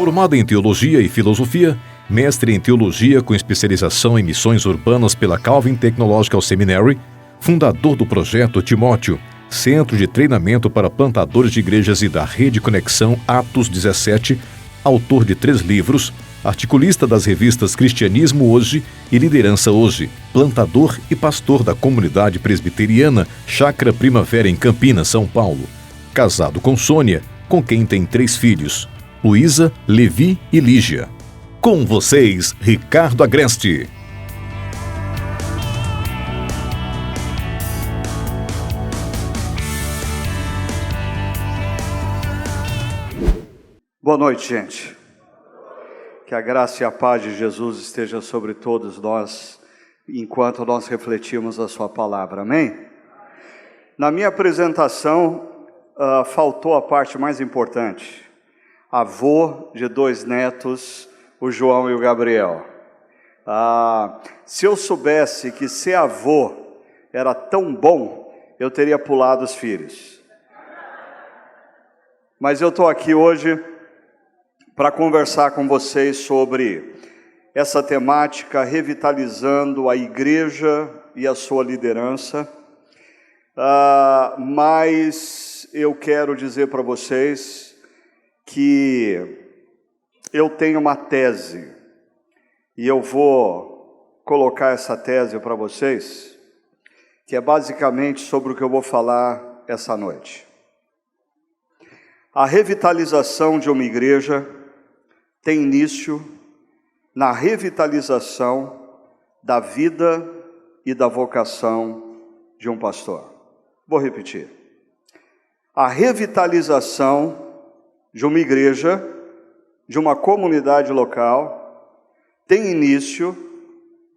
Formado em Teologia e Filosofia, mestre em Teologia com especialização em Missões Urbanas pela Calvin Technological Seminary, fundador do projeto Timóteo, Centro de Treinamento para Plantadores de Igrejas e da Rede Conexão Atos 17, autor de 3 livros, articulista das revistas Cristianismo Hoje e Liderança Hoje, plantador e pastor da comunidade presbiteriana Chácara Primavera em Campinas, São Paulo. Casado com Sônia, com quem tem 3 filhos, Luísa, Levi e Lígia. Com vocês, Ricardo Agreste. Boa noite, gente. Que a graça e a paz de Jesus esteja sobre todos nós, enquanto nós refletimos a sua palavra, amém? Na minha apresentação, faltou a parte mais importante. Avô de 2 netos, o João e o Gabriel. Se eu soubesse que ser avô era tão bom, eu teria pulado os filhos. Mas eu estou aqui hoje para conversar com vocês sobre essa temática, revitalizando a igreja e a sua liderança. Mas eu quero dizer para vocês que eu tenho uma tese, e eu vou colocar essa tese para vocês, que é basicamente sobre o que eu vou falar essa noite. A revitalização de uma igreja tem início na revitalização da vida e da vocação de um pastor. Vou repetir. A revitalização de uma igreja, de uma comunidade local, tem início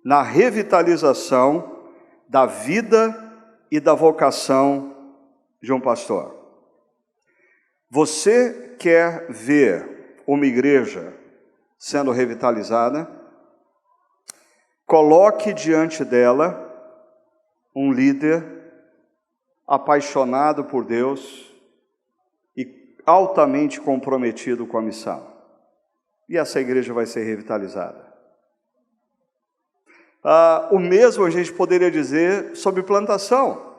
na revitalização da vida e da vocação de um pastor. Você quer ver uma igreja sendo revitalizada? Coloque diante dela um líder apaixonado por Deus e altamente comprometido com a missão. E essa igreja vai ser revitalizada. O mesmo a gente poderia dizer sobre plantação.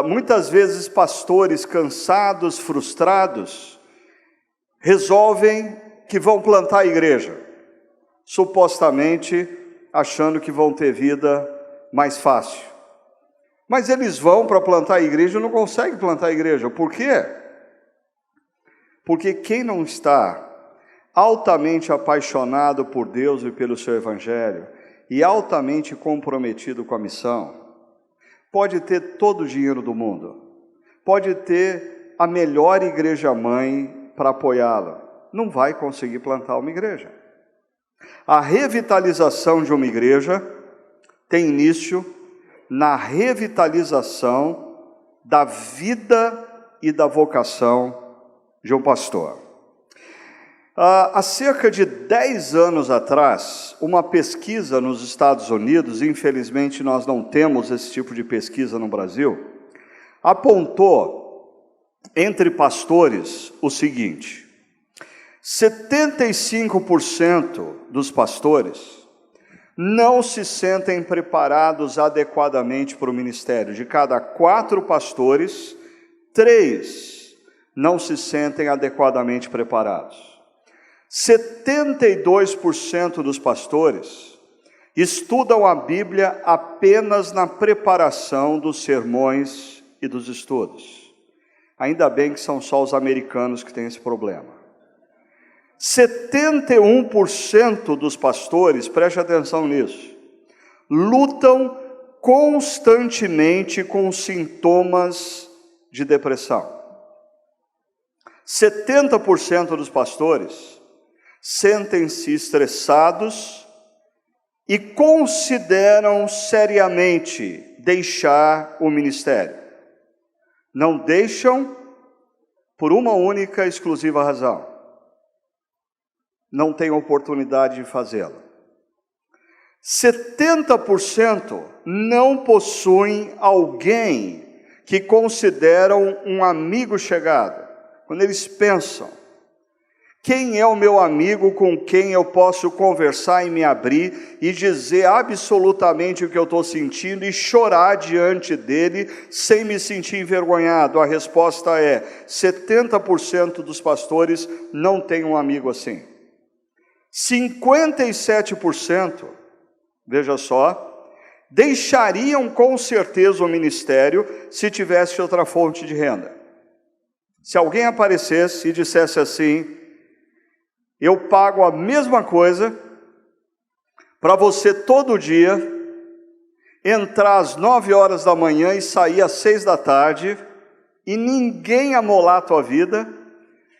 Muitas vezes pastores cansados, frustrados, resolvem que vão plantar a igreja, supostamente achando que vão ter vida mais fácil. Mas eles vão para plantar a igreja e não conseguem plantar a igreja. Por quê? Porque quem não está altamente apaixonado por Deus e pelo seu evangelho e altamente comprometido com a missão, pode ter todo o dinheiro do mundo, pode ter a melhor igreja-mãe para apoiá-la, não vai conseguir plantar uma igreja. A revitalização de uma igreja tem início na revitalização da vida e da vocação de um pastor. Há cerca de 10 anos atrás, uma pesquisa nos Estados Unidos, infelizmente nós não temos esse tipo de pesquisa no Brasil, apontou entre pastores o seguinte: 75% dos pastores não se sentem preparados adequadamente para o ministério. De cada 4 pastores, 3 não se sentem adequadamente preparados. 72% dos pastores estudam a Bíblia apenas na preparação dos sermões e dos estudos. Ainda bem que são só os americanos que têm esse problema. 71% dos pastores, preste atenção nisso, lutam constantemente com sintomas de depressão. 70% dos pastores sentem-se estressados e consideram seriamente deixar o ministério. Não deixam por uma única e exclusiva razão: não têm oportunidade de fazê-lo. 70% não possuem alguém que consideram um amigo chegado. Quando eles pensam Quem é o meu amigo com quem eu posso conversar e me abrir e dizer absolutamente o que eu estou sentindo e chorar diante dele sem me sentir envergonhado? A resposta é: 70% dos pastores não têm um amigo assim. 57%, veja só, deixariam com certeza o ministério se tivesse outra fonte de renda. Se alguém aparecesse e dissesse assim: eu pago a mesma coisa para você todo dia entrar às 9 horas da manhã e sair às 6 da tarde, e ninguém amolar a tua vida,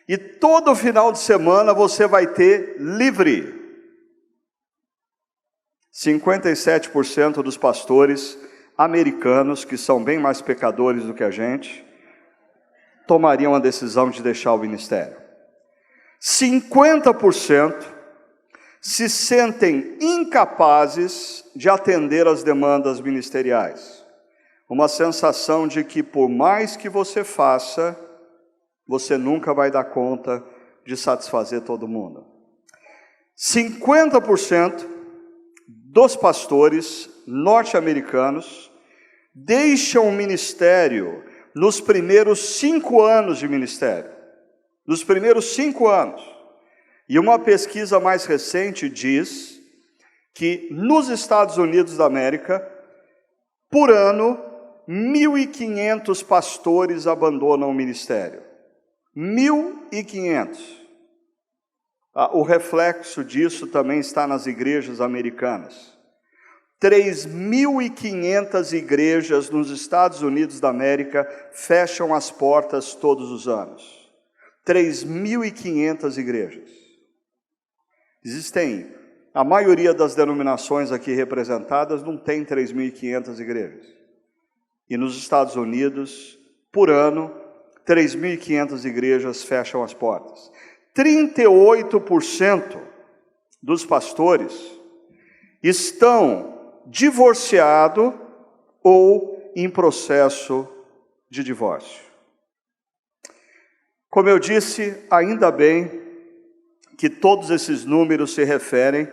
e todo final de semana você vai ter livre. 57% dos pastores americanos, que são bem mais pecadores do que a gente, tomariam a decisão de deixar o ministério. 50% se sentem incapazes de atender às demandas ministeriais. Uma sensação de que por mais que você faça, você nunca vai dar conta de satisfazer todo mundo. 50% dos pastores norte-americanos deixam o ministério nos primeiros 5 anos de ministério. Nos primeiros 5 anos. E uma pesquisa mais recente diz que nos Estados Unidos da América, por ano, 1.500 pastores abandonam o ministério. 1.500. O reflexo disso também está nas igrejas americanas. 3.500 igrejas nos Estados Unidos da América fecham as portas todos os anos. 3.500 igrejas. Existem, a maioria das denominações aqui representadas não tem 3.500 igrejas. E nos Estados Unidos, por ano, 3.500 igrejas fecham as portas. 38% dos pastores estão divorciados ou em processo de divórcio. Como eu disse, ainda bem que todos esses números se referem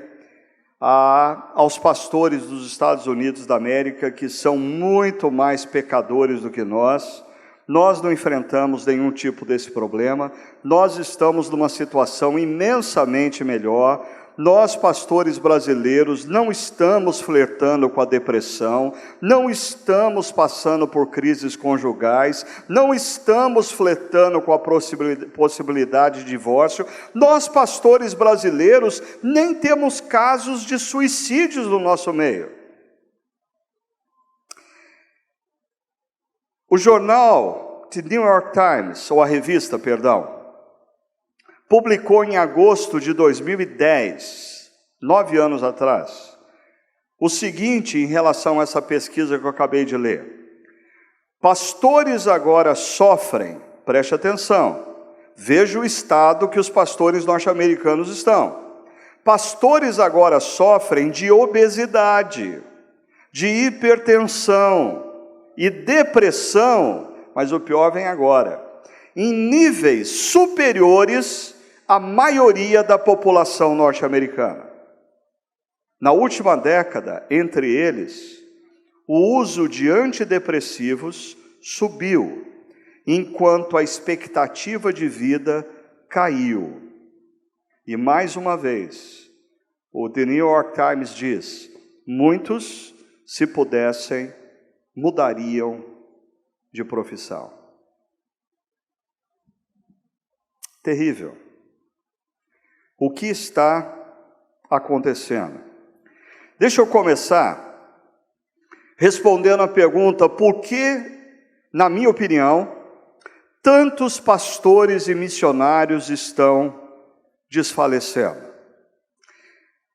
aos pastores dos Estados Unidos da América, que são muito mais pecadores do que nós. Nós não enfrentamos nenhum tipo desse problema, nós estamos numa situação imensamente melhor. Nós, pastores brasileiros, não estamos flertando com a depressão, não estamos passando por crises conjugais, não estamos flertando com a possibilidade de divórcio. Nós, pastores brasileiros, nem temos casos de suicídios no nosso meio. O jornal The New York Times, ou a revista, publicou em agosto de 2010, 9 anos atrás, o seguinte em relação a essa pesquisa que eu acabei de ler. Pastores agora sofrem, preste atenção, veja o estado que os pastores norte-americanos estão. Pastores agora sofrem de obesidade, de hipertensão e depressão, mas o pior vem agora, em níveis superiores à maioria da população norte-americana. Na última década, entre eles, o uso de antidepressivos subiu, enquanto a expectativa de vida caiu. E mais uma vez, o The New York Times diz: muitos, se pudessem, mudariam de profissão. Terrível. O que está acontecendo? Deixa eu começar respondendo a pergunta: por que, na minha opinião, tantos pastores e missionários estão desfalecendo?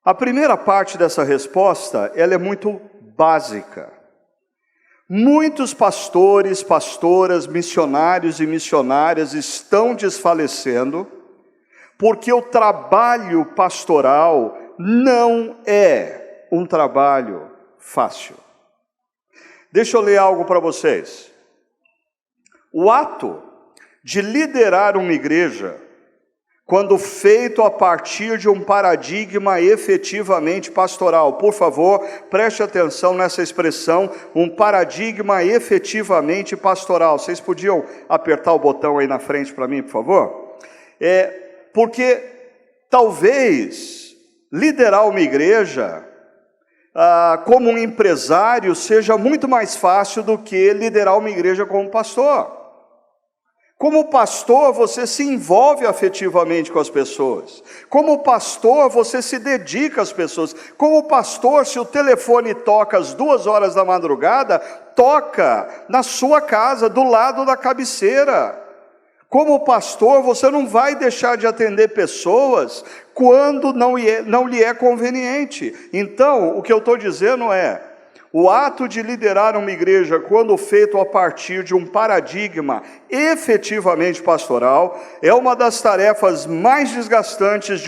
A primeira parte dessa resposta, ela é muito básica. Muitos pastores, pastoras, missionários e missionárias estão desfalecendo porque o trabalho pastoral não é um trabalho fácil. Deixa eu ler algo para vocês. O ato de liderar uma igreja quando feito a partir de um paradigma efetivamente pastoral. Por favor, preste atenção nessa expressão, um paradigma efetivamente pastoral. Vocês podiam apertar o botão aí na frente para mim, por favor? Porque talvez liderar uma igreja como um empresário seja muito mais fácil do que liderar uma igreja como pastor. Como pastor, você se envolve afetivamente com as pessoas. Como pastor, você se dedica às pessoas. Como pastor, se o telefone toca às 2h da madrugada, toca na sua casa, do lado da cabeceira. Como pastor, você não vai deixar de atender pessoas quando não lhe é conveniente. Então, o que eu estou dizendo é, o ato de liderar uma igreja, quando feito a partir de um paradigma efetivamente pastoral, é uma das tarefas mais desgastantes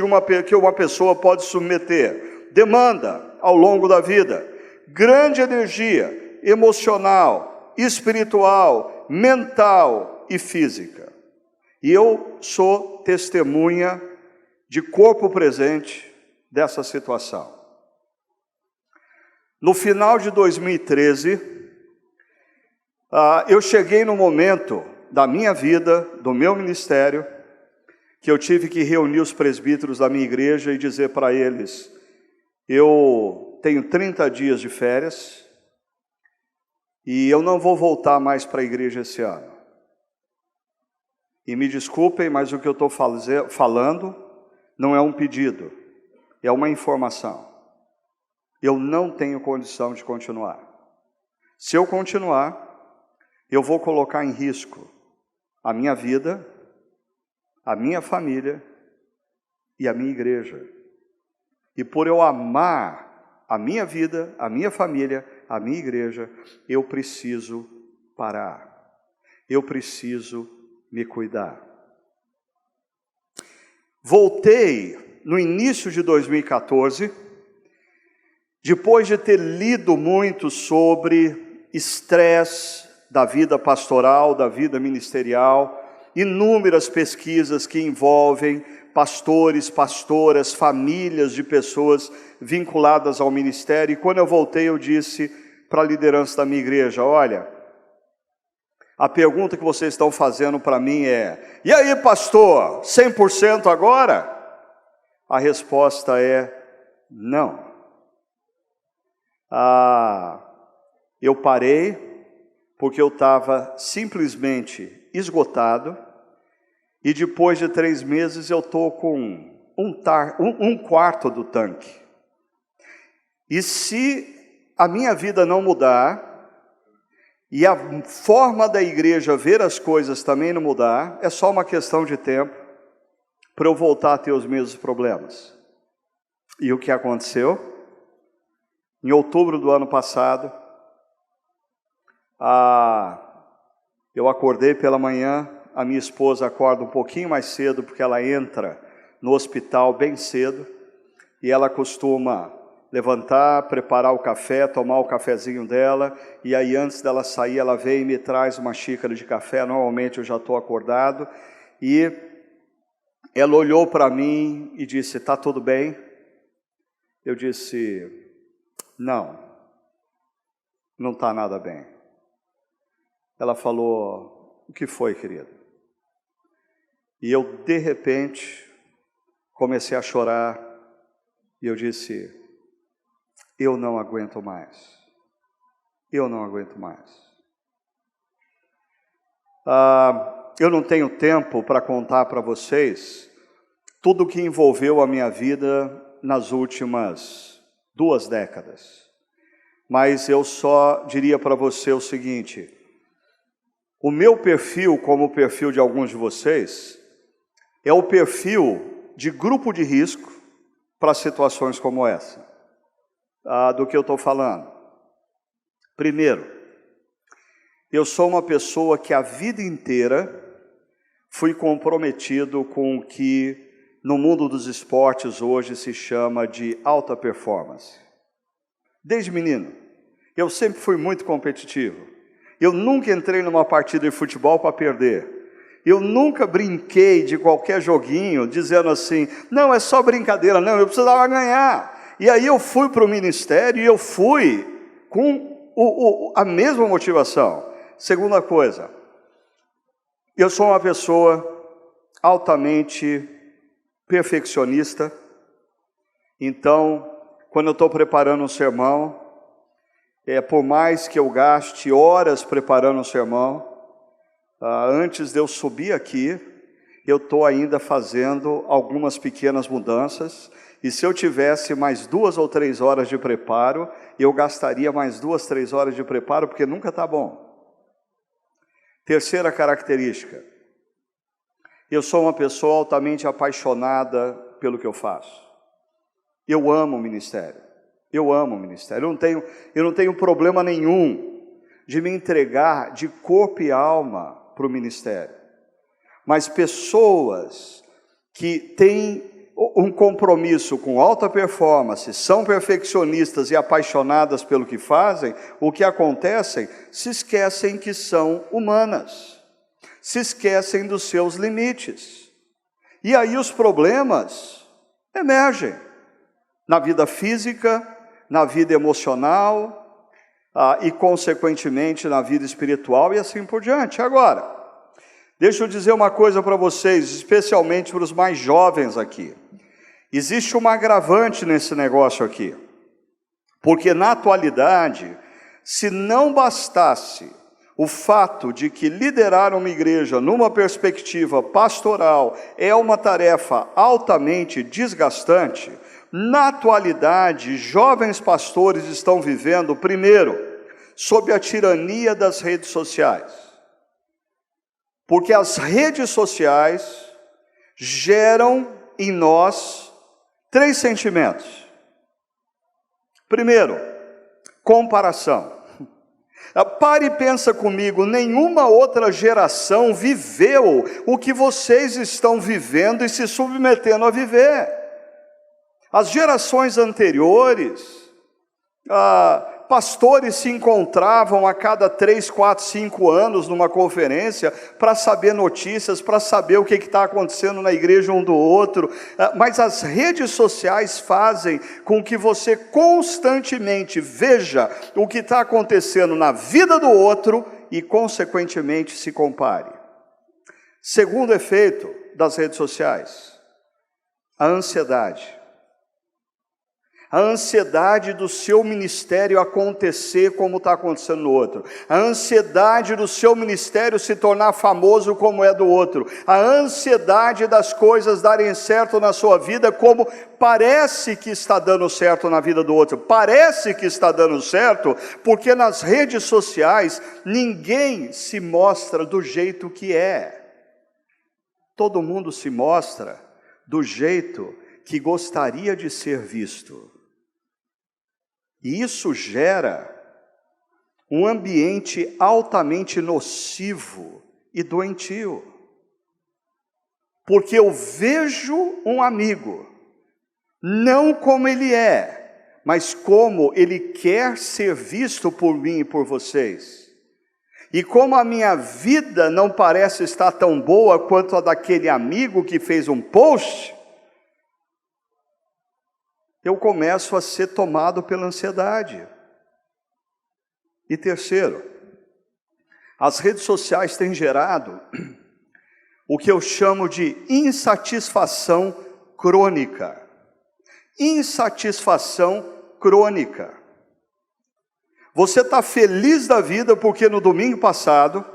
que uma pessoa pode submeter. Demanda, ao longo da vida, grande energia emocional, espiritual, mental e física. E eu sou testemunha de corpo presente dessa situação. No final de 2013, eu cheguei no momento da minha vida, do meu ministério, que eu tive que reunir os presbíteros da minha igreja e dizer para eles, eu tenho 30 dias de férias e eu não vou voltar mais para a igreja esse ano. E me desculpem, mas o que eu estou falando não é um pedido, é uma informação. Eu não tenho condição de continuar. Se eu continuar, eu vou colocar em risco a minha vida, a minha família e a minha igreja. E por eu amar a minha vida, a minha família, a minha igreja, eu preciso parar. Eu preciso me cuidar. Voltei no início de 2014, depois de ter lido muito sobre estresse da vida pastoral, da vida ministerial, inúmeras pesquisas que envolvem pastores, pastoras, famílias de pessoas vinculadas ao ministério. E quando eu voltei, eu disse para a liderança da minha igreja, olha, a pergunta que vocês estão fazendo para mim é, e aí pastor, 100% agora? A resposta é, não. Eu parei porque eu estava simplesmente esgotado e depois de 3 meses eu estou com um quarto do tanque. E se a minha vida não mudar e a forma da igreja ver as coisas também não mudar, é só uma questão de tempo para eu voltar a ter os mesmos problemas. E o que aconteceu? Em outubro do ano passado, eu acordei pela manhã, a minha esposa acorda um pouquinho mais cedo, porque ela entra no hospital bem cedo, e ela costuma levantar, preparar o café, tomar o cafezinho dela, e aí antes dela sair, ela vem e me traz uma xícara de café, normalmente eu já estou acordado, e ela olhou para mim e disse, está tudo bem? Eu disse, não está nada bem. Ela falou, o que foi, querido? E eu, de repente, comecei a chorar, e eu disse, eu não aguento mais. Eu não aguento mais. Eu não tenho tempo para contar para vocês tudo o que envolveu a minha vida nas últimas 2 décadas. Mas eu só diria para você o seguinte, o meu perfil, como o perfil de alguns de vocês, é o perfil de grupo de risco para situações como essa, do que eu estou falando. Primeiro, eu sou uma pessoa que a vida inteira fui comprometido com o que no mundo dos esportes hoje se chama de alta performance. Desde menino, eu sempre fui muito competitivo. Eu nunca entrei numa partida de futebol para perder. Eu nunca brinquei de qualquer joguinho, dizendo assim, não, é só brincadeira, não, eu precisava ganhar. E aí eu fui para o ministério e eu fui com a mesma motivação. Segunda coisa, eu sou uma pessoa altamente perfeccionista, então, quando eu estou preparando um sermão, por mais que eu gaste horas preparando um sermão, antes de eu subir aqui, eu estou ainda fazendo algumas pequenas mudanças, e se eu tivesse mais 2 ou 3 horas de preparo, eu gastaria mais 2, 3 horas de preparo, porque nunca está bom. Terceira característica, eu sou uma pessoa altamente apaixonada pelo que eu faço. Eu amo o ministério, eu amo o ministério, eu não tenho problema nenhum de me entregar de corpo e alma para o ministério. Mas pessoas que têm um compromisso com alta performance, são perfeccionistas e apaixonadas pelo que fazem, o que acontece? Se esquecem que são humanas, se esquecem dos seus limites. E aí os problemas emergem na vida física, na vida emocional e, consequentemente, na vida espiritual e assim por diante. Agora, deixa eu dizer uma coisa para vocês, especialmente para os mais jovens aqui. Existe um agravante nesse negócio aqui, porque na atualidade, se não bastasse o fato de que liderar uma igreja numa perspectiva pastoral é uma tarefa altamente desgastante, na atualidade, jovens pastores estão vivendo, primeiro, sob a tirania das redes sociais. Porque as redes sociais geram em nós 3 sentimentos. Primeiro, comparação. Pare e pensa comigo, nenhuma outra geração viveu o que vocês estão vivendo e se submetendo a viver. As gerações anteriores, pastores se encontravam a cada 3, 4, 5 anos numa conferência para saber notícias, para saber o que está acontecendo na igreja um do outro, mas as redes sociais fazem com que você constantemente veja o que está acontecendo na vida do outro e, consequentemente, se compare. Segundo efeito das redes sociais, a ansiedade. A ansiedade do seu ministério acontecer como está acontecendo no outro. A ansiedade do seu ministério se tornar famoso como é do outro. A ansiedade das coisas darem certo na sua vida como parece que está dando certo na vida do outro. Parece que está dando certo porque nas redes sociais ninguém se mostra do jeito que é. Todo mundo se mostra do jeito que gostaria de ser visto. E isso gera um ambiente altamente nocivo e doentio. Porque eu vejo um amigo, não como ele é, mas como ele quer ser visto por mim e por vocês. E como a minha vida não parece estar tão boa quanto a daquele amigo que fez um post, eu começo a ser tomado pela ansiedade. E terceiro, as redes sociais têm gerado o que eu chamo de insatisfação crônica. Insatisfação crônica. Você está feliz da vida porque no domingo passado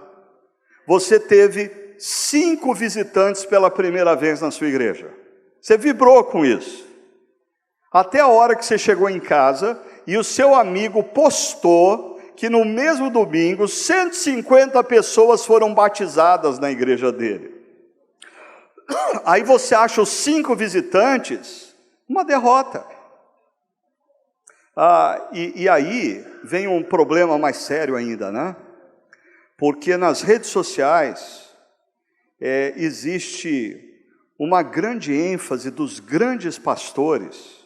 você teve 5 visitantes pela primeira vez na sua igreja. Você vibrou com isso. Até a hora que você chegou em casa e o seu amigo postou que no mesmo domingo 150 pessoas foram batizadas na igreja dele. Aí você acha os 5 visitantes uma derrota. E aí vem um problema mais sério ainda, né? Porque nas redes sociais existe uma grande ênfase dos grandes pastores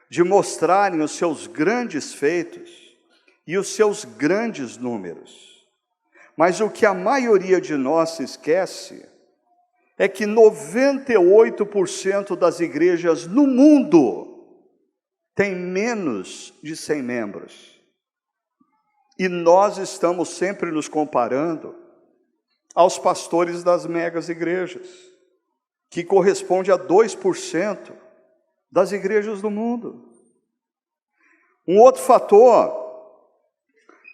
de mostrarem os seus grandes feitos e os seus grandes números. Mas o que a maioria de nós se esquece é que 98% das igrejas no mundo tem menos de 100 membros. E nós estamos sempre nos comparando aos pastores das megas igrejas, que corresponde a 2% das igrejas do mundo. Um outro fator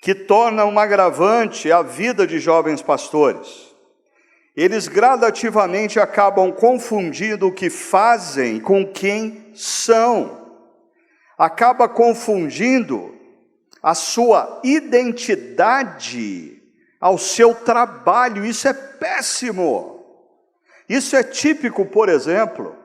que torna um agravante a vida de jovens pastores: eles gradativamente acabam confundindo o que fazem com quem são. Acaba confundindo a sua identidade ao seu trabalho. Isso é péssimo. Isso é típico, por exemplo,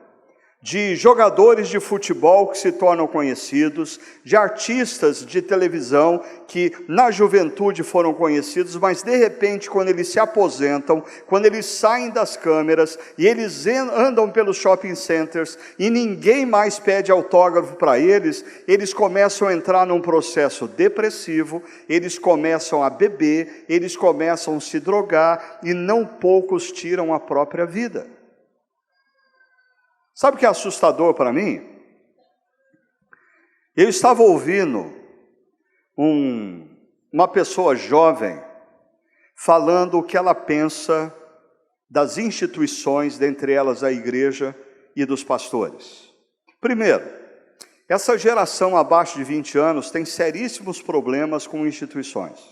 de jogadores de futebol que se tornam conhecidos, de artistas de televisão que na juventude foram conhecidos, mas de repente, quando eles se aposentam, quando eles saem das câmeras e eles andam pelos shopping centers e ninguém mais pede autógrafo para eles, eles começam a entrar num processo depressivo, eles começam a beber, eles começam a se drogar e não poucos tiram a própria vida. Sabe o que é assustador para mim? Eu estava ouvindo uma pessoa jovem falando o que ela pensa das instituições, dentre elas a igreja e dos pastores. Primeiro, essa geração abaixo de 20 anos tem seríssimos problemas com instituições.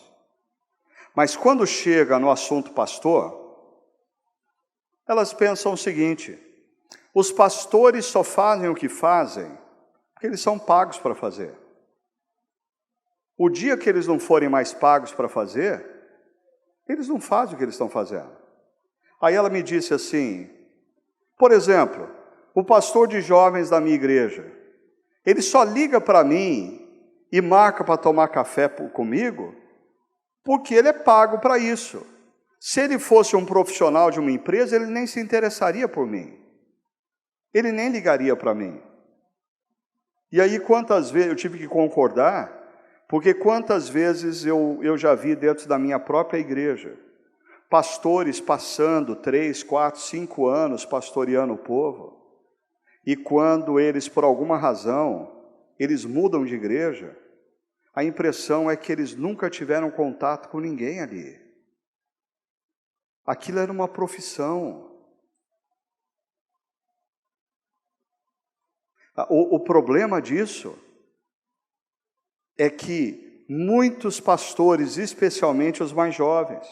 Mas quando chega no assunto pastor, elas pensam o seguinte: os pastores só fazem o que fazem porque eles são pagos para fazer. O dia que eles não forem mais pagos para fazer, eles não fazem o que eles estão fazendo. Aí ela me disse assim, por exemplo, o pastor de jovens da minha igreja, ele só liga para mim e marca para tomar café comigo porque ele é pago para isso. Se ele fosse um profissional de uma empresa, ele nem se interessaria por mim. Ele nem ligaria para mim. E aí quantas vezes eu tive que concordar, porque quantas vezes eu já vi dentro da minha própria igreja, pastores passando 3, 4, 5 anos pastoreando o povo, e quando eles, por alguma razão, eles mudam de igreja, a impressão é que eles nunca tiveram contato com ninguém ali. Aquilo era uma profissão. O problema disso é que muitos pastores, especialmente os mais jovens,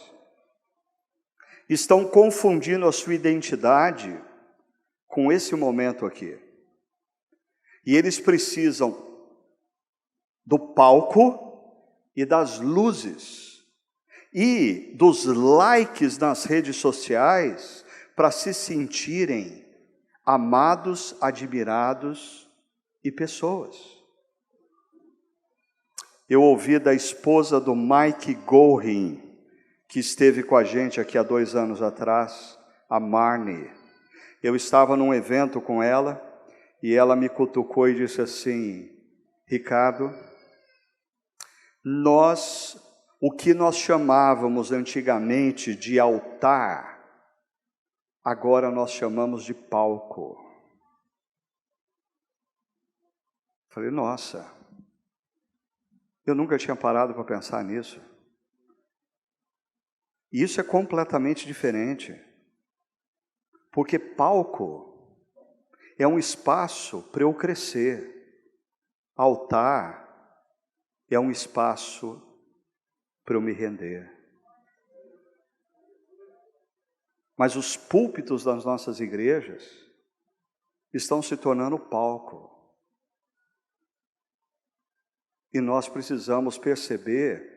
estão confundindo a sua identidade com esse momento aqui. E eles precisam do palco e das luzes e dos likes nas redes sociais para se sentirem amados, admirados e pessoas. Eu ouvi da esposa do Mike Gorin, que esteve com a gente aqui há 2 anos atrás, a Marnie. Eu estava num evento com ela e ela me cutucou e disse assim: Ricardo, o que nós chamávamos antigamente de altar, agora nós chamamos de palco. Falei, nossa, eu nunca tinha parado para pensar nisso. E isso é completamente diferente. Porque palco é um espaço para eu crescer. Altar é um espaço para eu me render. Mas os púlpitos das nossas igrejas estão se tornando palco. E nós precisamos perceber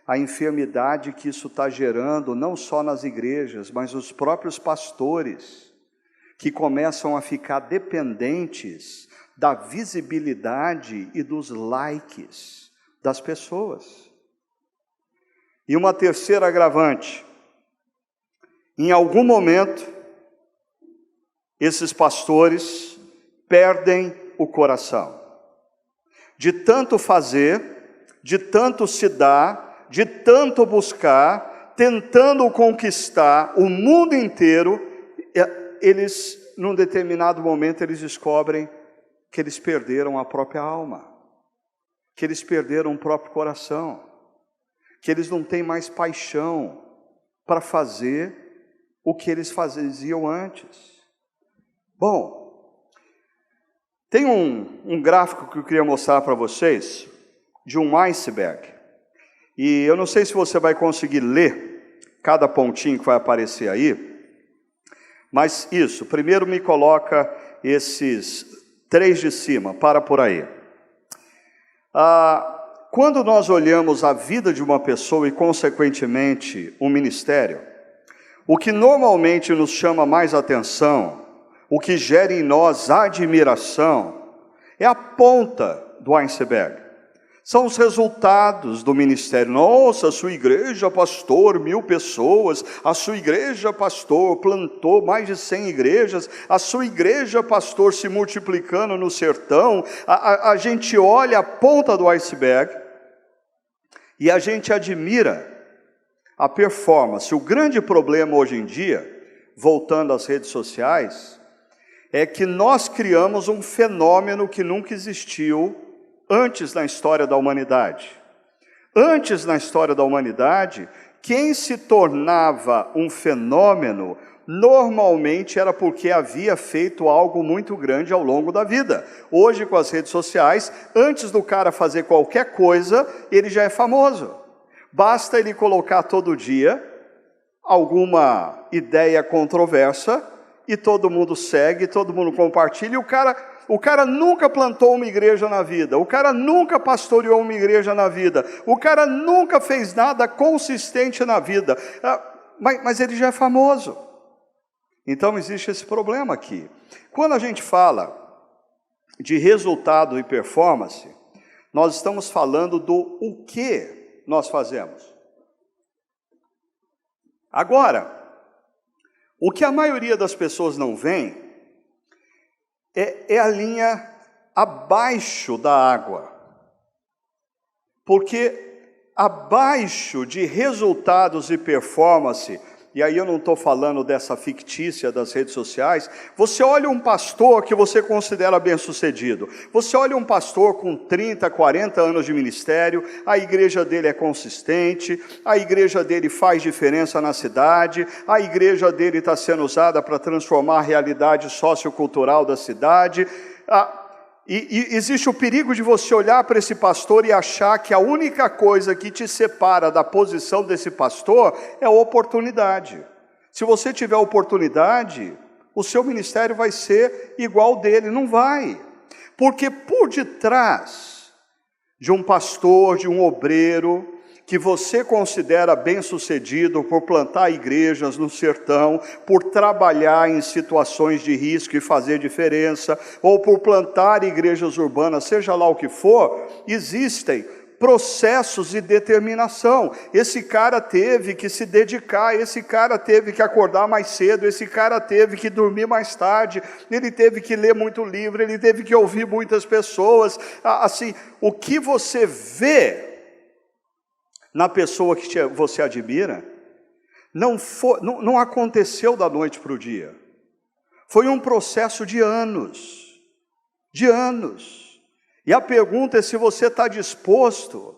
a enfermidade que isso está gerando, não só nas igrejas, mas os próprios pastores, que começam a ficar dependentes da visibilidade e dos likes das pessoas. E uma terceira agravante: em algum momento, esses pastores perdem o coração. De tanto fazer, de tanto se dar, de tanto buscar, tentando conquistar o mundo inteiro, eles, num determinado momento, eles descobrem que eles perderam a própria alma, que eles perderam o próprio coração, que eles não têm mais paixão para fazer o que eles faziam antes. Bom, tem um gráfico que eu queria mostrar para vocês, de um iceberg. E eu não sei se você vai conseguir ler cada pontinho que vai aparecer aí, mas isso, primeiro me coloca esses 3 de cima, para por aí. Quando nós olhamos a vida de uma pessoa e, consequentemente, um ministério, o que normalmente nos chama mais atenção, o que gera em nós admiração, é a ponta do iceberg. São os resultados do ministério. Nossa, a sua igreja, pastor, 1000 pessoas. A sua igreja, pastor, plantou mais de 100 igrejas. A sua igreja, pastor, se multiplicando no sertão. A gente olha a ponta do iceberg e a gente admira a performance. O grande problema hoje em dia, voltando às redes sociais, é que nós criamos um fenômeno que nunca existiu antes na história da humanidade. Antes na história da humanidade, quem se tornava um fenômeno, normalmente era porque havia feito algo muito grande ao longo da vida. Hoje, com as redes sociais, antes do cara fazer qualquer coisa, ele já é famoso. Basta ele colocar todo dia alguma ideia controversa, e todo mundo segue, todo mundo compartilha, e o cara nunca plantou uma igreja na vida, o cara nunca pastoreou uma igreja na vida, o cara nunca fez nada consistente na vida, mas ele já é famoso. Então existe esse problema aqui. Quando a gente fala de resultado e performance, nós estamos falando do o que nós fazemos. Agora, o que a maioria das pessoas não vê é a linha abaixo da água. Porque abaixo de resultados e performance, e aí eu não estou falando dessa fictícia das redes sociais, você olha um pastor que você considera bem-sucedido, você olha um pastor com 30, 40 anos de ministério, a igreja dele é consistente, a igreja dele faz diferença na cidade, a igreja dele está sendo usada para transformar a realidade sociocultural da cidade, e existe o perigo de você olhar para esse pastor e achar que a única coisa que te separa da posição desse pastor é a oportunidade. Se você tiver oportunidade, o seu ministério vai ser igual dele. Não vai. Porque por detrás de um pastor, de um obreiro, que você considera bem-sucedido por plantar igrejas no sertão, por trabalhar em situações de risco e fazer diferença, ou por plantar igrejas urbanas, seja lá o que for, existem processos de determinação. Esse cara teve que se dedicar, esse cara teve que acordar mais cedo, esse cara teve que dormir mais tarde, ele teve que ler muito livro, ele teve que ouvir muitas pessoas. Assim, o que você vê na pessoa que você admira, não aconteceu da noite para o dia. Foi um processo de anos. E a pergunta é se você está disposto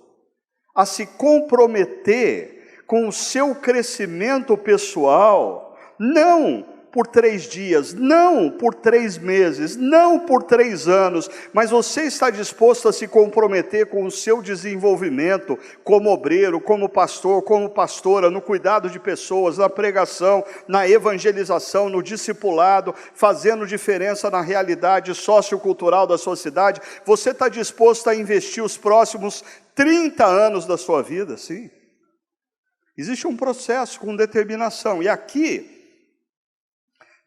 a se comprometer com o seu crescimento pessoal, não por 3 dias, não por 3 meses, não por 3 anos, mas você está disposto a se comprometer com o seu desenvolvimento como obreiro, como pastor, como pastora, no cuidado de pessoas, na pregação, na evangelização, no discipulado, fazendo diferença na realidade sociocultural da sua cidade? Você está disposto a investir os próximos 30 anos da sua vida? Sim. Existe um processo com determinação, e aqui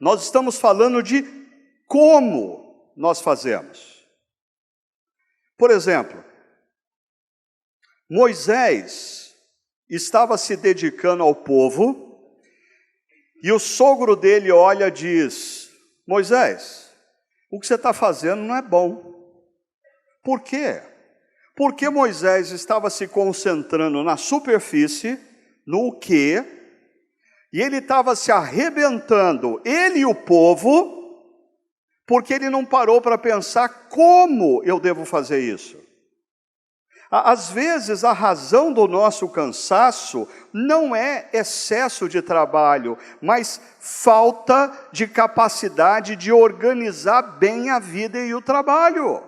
nós estamos falando de como nós fazemos. Por exemplo, Moisés estava se dedicando ao povo, e o sogro dele olha e diz: Moisés, o que você está fazendo não é bom. Por quê? Porque Moisés estava se concentrando na superfície, no quê, e ele estava se arrebentando, ele e o povo, porque ele não parou para pensar como eu devo fazer isso. Às vezes, a razão do nosso cansaço não é excesso de trabalho, mas falta de capacidade de organizar bem a vida e o trabalho.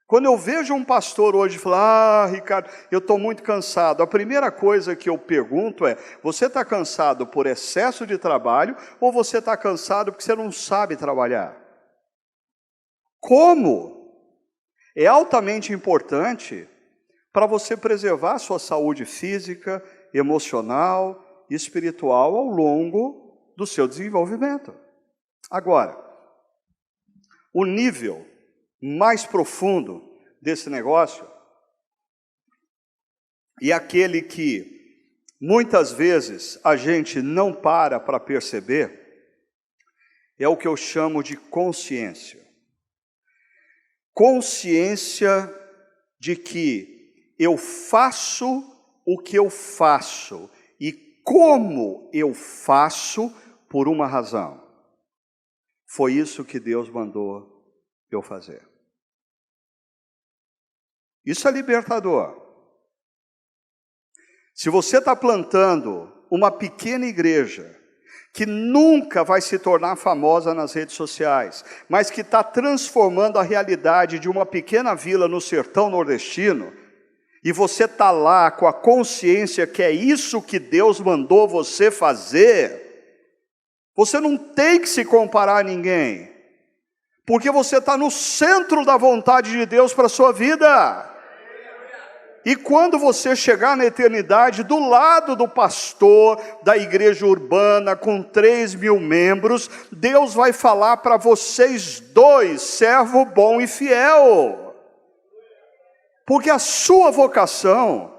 Quando eu vejo um pastor hoje falar, Ricardo, eu estou muito cansado, a primeira coisa que eu pergunto é, você está cansado por excesso de trabalho ou você está cansado porque você não sabe trabalhar? Como? É altamente importante para você preservar a sua saúde física, emocional e espiritual ao longo do seu desenvolvimento. Agora, o nível mais profundo desse negócio, e aquele que muitas vezes a gente não para perceber, é o que eu chamo de consciência. Consciência de que eu faço o que eu faço e como eu faço por uma razão. Foi isso que Deus mandou eu fazer. Isso é libertador. Se você está plantando uma pequena igreja, que nunca vai se tornar famosa nas redes sociais, mas que está transformando a realidade de uma pequena vila no sertão nordestino, e você está lá com a consciência que é isso que Deus mandou você fazer, você não tem que se comparar a ninguém, porque você está no centro da vontade de Deus para a sua vida. E quando você chegar na eternidade, do lado do pastor da igreja urbana, com 3.000 membros, Deus vai falar para vocês dois, servo bom e fiel. Porque a sua vocação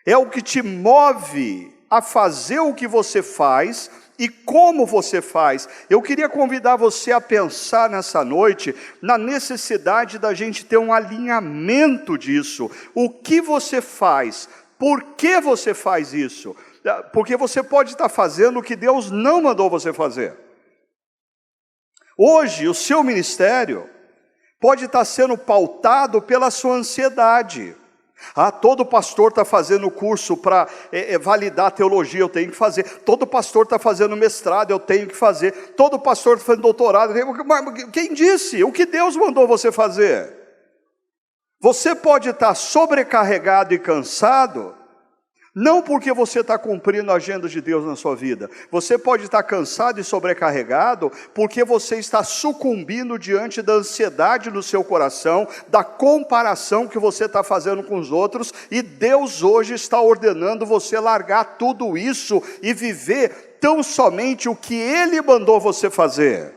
é o que te move a fazer o que você faz e como você faz. Eu queria convidar você a pensar nessa noite na necessidade da gente ter um alinhamento disso. O que você faz? Por que você faz isso? Porque você pode estar fazendo o que Deus não mandou você fazer. Hoje, o seu ministério pode estar sendo pautado pela sua ansiedade. Todo pastor está fazendo curso para validar a teologia, eu tenho que fazer. Todo pastor está fazendo mestrado, eu tenho que fazer. Todo pastor está fazendo doutorado, quem disse? O que Deus mandou você fazer? Você pode estar sobrecarregado e cansado, não porque você está cumprindo a agenda de Deus na sua vida. Você pode estar cansado e sobrecarregado porque você está sucumbindo diante da ansiedade no seu coração, da comparação que você está fazendo com os outros, e Deus hoje está ordenando você largar tudo isso e viver tão somente o que Ele mandou você fazer.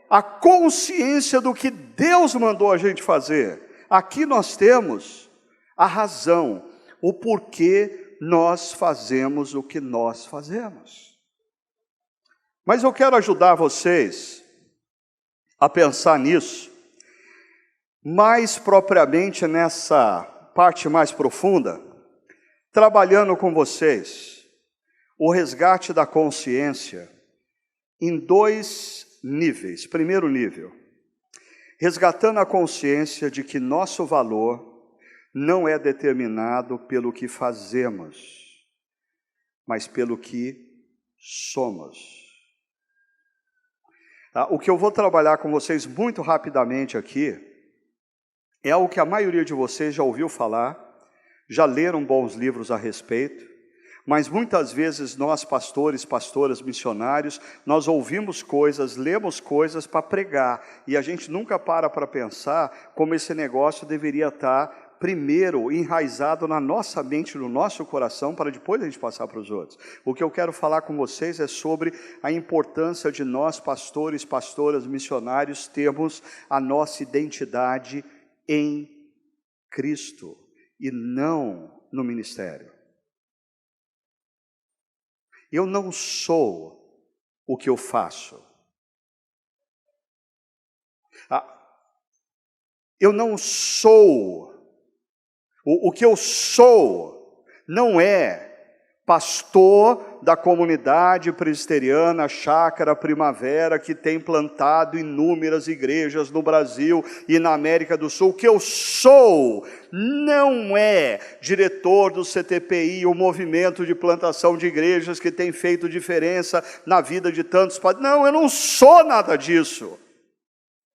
A consciência do que Deus mandou a gente fazer. Aqui nós temos a razão, o porquê nós fazemos o que nós fazemos. Mas eu quero ajudar vocês a pensar nisso, mais propriamente nessa parte mais profunda, trabalhando com vocês o resgate da consciência em 2 níveis. Primeiro nível, resgatando a consciência de que nosso valor não é determinado pelo que fazemos, mas pelo que somos. O que eu vou trabalhar com vocês muito rapidamente aqui, é algo que a maioria de vocês já ouviu falar, já leram bons livros a respeito, mas muitas vezes nós pastores, pastoras, missionários, nós ouvimos coisas, lemos coisas para pregar, e a gente nunca para pensar como esse negócio deveria estar primeiro enraizado na nossa mente, no nosso coração, para depois a gente passar para os outros. O que eu quero falar com vocês é sobre a importância de nós, pastores, pastoras, missionários, termos a nossa identidade em Cristo e não no ministério. Eu não sou o que eu faço. Eu não sou. O que eu sou não é pastor da comunidade presbiteriana Chácara Primavera, que tem plantado inúmeras igrejas no Brasil e na América do Sul. O que eu sou não é diretor do CTPI, o movimento de plantação de igrejas que tem feito diferença na vida de tantos padres. Não, eu não sou nada disso.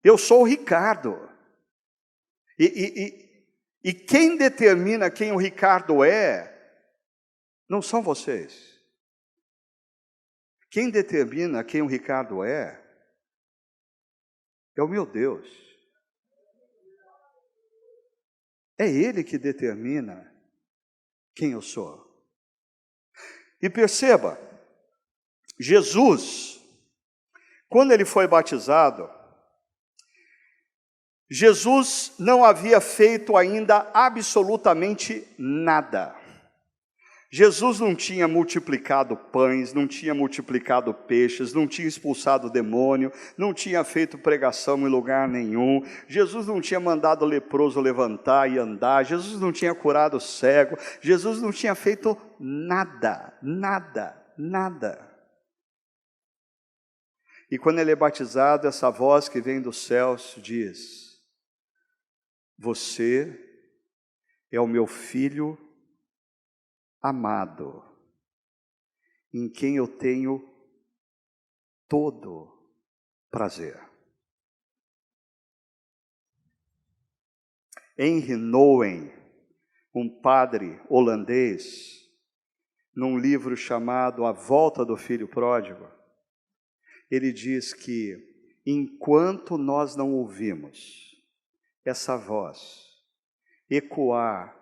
Eu sou o Ricardo. E quem determina quem o Ricardo é, não são vocês. Quem determina quem o Ricardo é o meu Deus. É Ele que determina quem eu sou. E perceba, Jesus, quando Ele foi batizado, Jesus não havia feito ainda absolutamente nada. Jesus não tinha multiplicado pães, não tinha multiplicado peixes, não tinha expulsado o demônio, não tinha feito pregação em lugar nenhum. Jesus não tinha mandado o leproso levantar e andar. Jesus não tinha curado o cego. Jesus não tinha feito nada, nada, nada. E quando ele é batizado, essa voz que vem dos céus diz: você é o meu filho amado, em quem eu tenho todo prazer. Henry Nouwen, um padre holandês, num livro chamado A Volta do Filho Pródigo, ele diz que enquanto nós não ouvimos essa voz ecoar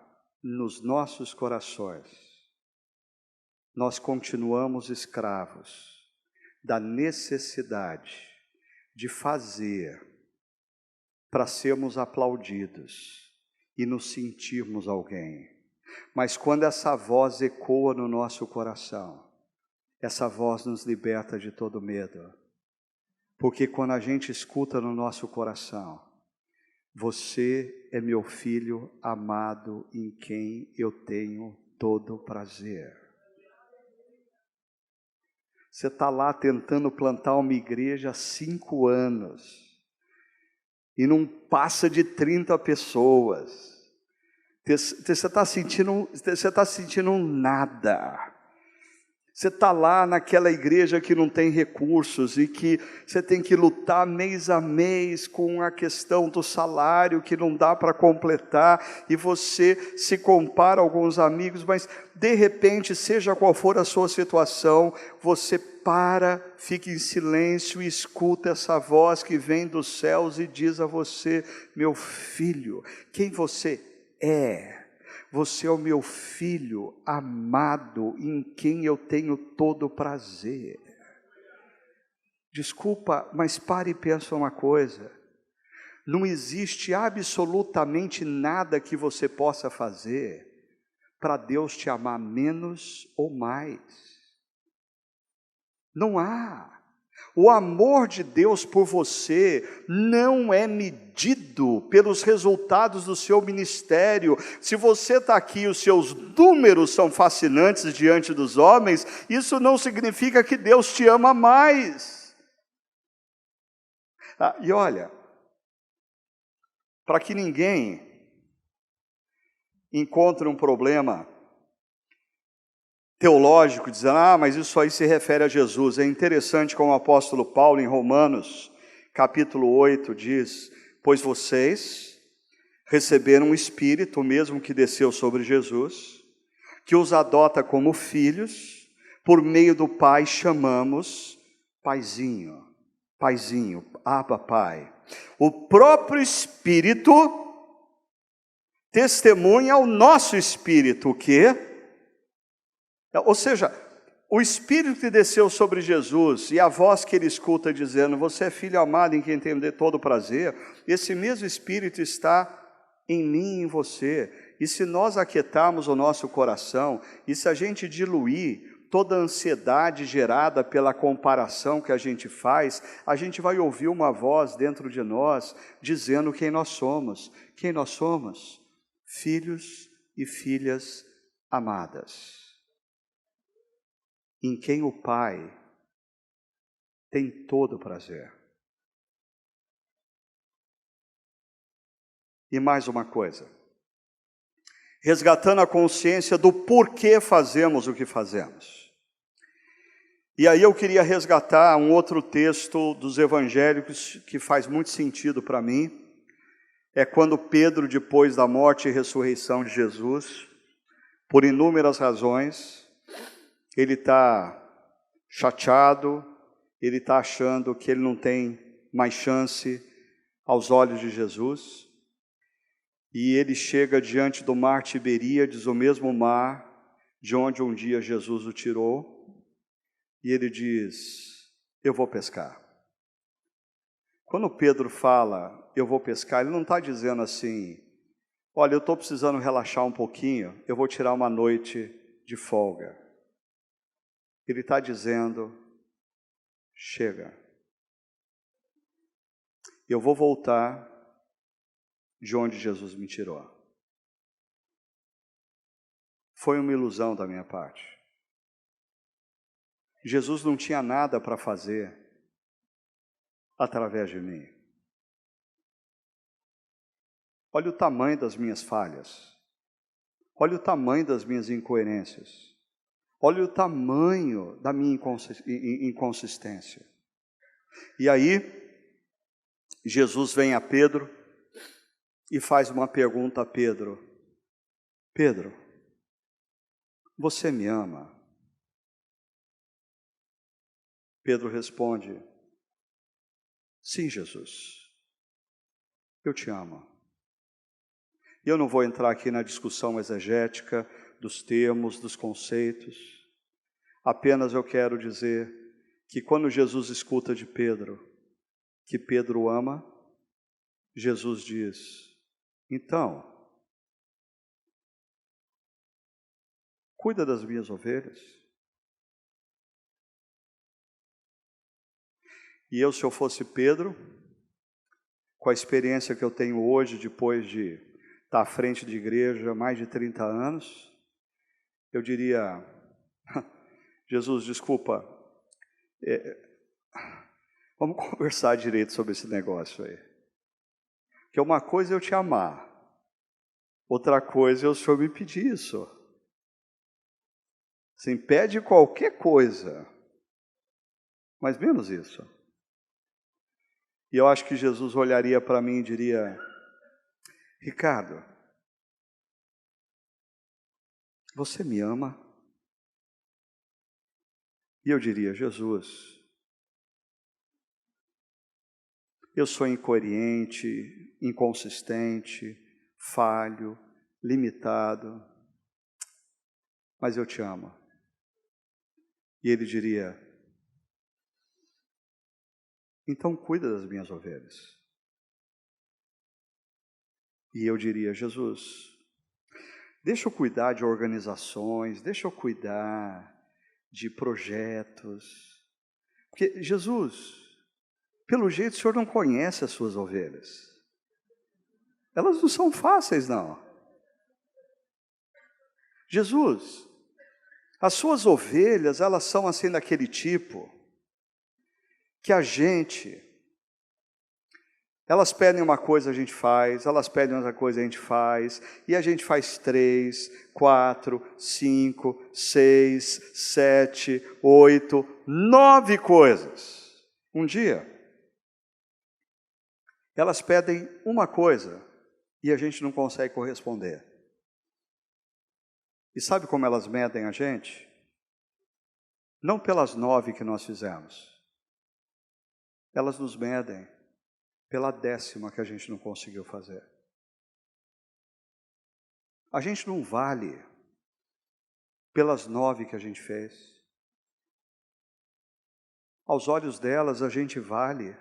nos nossos corações, nós continuamos escravos da necessidade de fazer para sermos aplaudidos e nos sentirmos alguém. Mas quando essa voz ecoa no nosso coração, essa voz nos liberta de todo medo. Porque quando a gente escuta no nosso coração: você é meu filho amado, em quem eu tenho todo prazer. Você está lá tentando plantar uma igreja há 5 anos e não passa de 30 pessoas. Você está sentindo nada. Você está lá naquela igreja que não tem recursos e que você tem que lutar mês a mês com a questão do salário que não dá para completar, e você se compara a alguns amigos, mas de repente, seja qual for a sua situação, você para, fica em silêncio e escuta essa voz que vem dos céus e diz a você: meu filho, quem você é? Você é o meu filho amado, em quem eu tenho todo prazer. Desculpa, mas pare e pensa uma coisa. Não existe absolutamente nada que você possa fazer para Deus te amar menos ou mais. Não há. O amor de Deus por você não é medido pelos resultados do seu ministério. Se você está aqui, os seus números são fascinantes diante dos homens, isso não significa que Deus te ama mais. E olha, para que ninguém encontre um problema teológico, dizendo: mas isso aí se refere a Jesus. É interessante como o apóstolo Paulo, em Romanos, capítulo 8, diz: pois vocês receberam um Espírito, o mesmo que desceu sobre Jesus, que os adota como filhos, por meio do Pai chamamos Paizinho, Paizinho, Abba, Pai. O próprio Espírito testemunha ao nosso Espírito, o quê? Ou seja, o Espírito que desceu sobre Jesus e a voz que ele escuta dizendo: você é filho amado, em quem tem todo prazer, esse mesmo Espírito está em mim e em você. E se nós aquietarmos o nosso coração, e se a gente diluir toda a ansiedade gerada pela comparação que a gente faz, a gente vai ouvir uma voz dentro de nós dizendo quem nós somos. Quem nós somos? Filhos e filhas amadas, em quem o Pai tem todo o prazer. E mais uma coisa, resgatando a consciência do porquê fazemos o que fazemos. E aí eu queria resgatar um outro texto dos evangélicos que faz muito sentido para mim. É quando Pedro, depois da morte e ressurreição de Jesus, por inúmeras razões, ele está chateado, ele está achando que ele não tem mais chance aos olhos de Jesus. E ele chega diante do mar Tiberíades, o mesmo mar de onde um dia Jesus o tirou. E ele diz, eu vou pescar. Quando Pedro fala, eu vou pescar, ele não está dizendo assim, olha, eu estou precisando relaxar um pouquinho, eu vou tirar uma noite de folga. Ele está dizendo, chega. Eu vou voltar de onde Jesus me tirou. Foi uma ilusão da minha parte. Jesus não tinha nada para fazer através de mim. Olha o tamanho das minhas falhas. Olha o tamanho das minhas incoerências. Olha o tamanho da minha inconsistência. E aí, Jesus vem a Pedro e faz uma pergunta a Pedro. Pedro, você me ama? Pedro responde, sim, Jesus, eu te amo. E eu não vou entrar aqui na discussão exegética dos termos, dos conceitos. Apenas eu quero dizer que quando Jesus escuta de Pedro, que Pedro ama, Jesus diz, então, cuida das minhas ovelhas. E eu, se eu fosse Pedro, com a experiência que eu tenho hoje, depois de estar à frente de igreja há mais de 30 anos, eu diria, Jesus, desculpa, vamos conversar direito sobre esse negócio aí. Porque uma coisa é eu te amar, outra coisa é o Senhor me pedir isso. Assim, pede qualquer coisa, mas menos isso. E eu acho que Jesus olharia para mim e diria, Ricardo, você me ama? E eu diria, Jesus, eu sou incoerente, inconsistente, falho, limitado, mas eu te amo. E ele diria, então cuida das minhas ovelhas. E eu diria, Jesus, deixa eu cuidar de organizações, deixa eu cuidar de projetos. Porque, Jesus, pelo jeito o Senhor não conhece as suas ovelhas. Elas não são fáceis, não. Jesus, as suas ovelhas, elas são assim daquele tipo que elas pedem uma coisa, a gente faz, elas pedem outra coisa, a gente faz, e a gente faz 3, 4, 5, 6, 7, 8, 9 coisas. Um dia, elas pedem uma coisa e a gente não consegue corresponder. E sabe como elas medem a gente? Não pelas 9 que nós fizemos. Elas nos medem pela 10ª que a gente não conseguiu fazer. A gente não vale pelas 9 que a gente fez. Aos olhos delas, a gente vale